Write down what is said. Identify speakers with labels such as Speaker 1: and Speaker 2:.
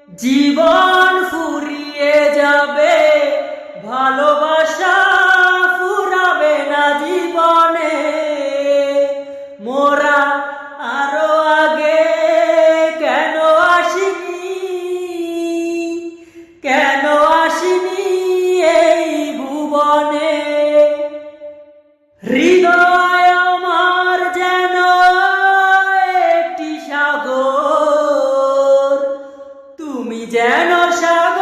Speaker 1: জীবন ফুরিয়ে যাবে, ভালোবাসা ফুরাবে না জীবনে। মোরা আরো আগে কেন আসিনি, কেন আসিনি এই ভুবনে। হৃদয় আমার যেন একটি সাগর, তুমি যেন সাগর।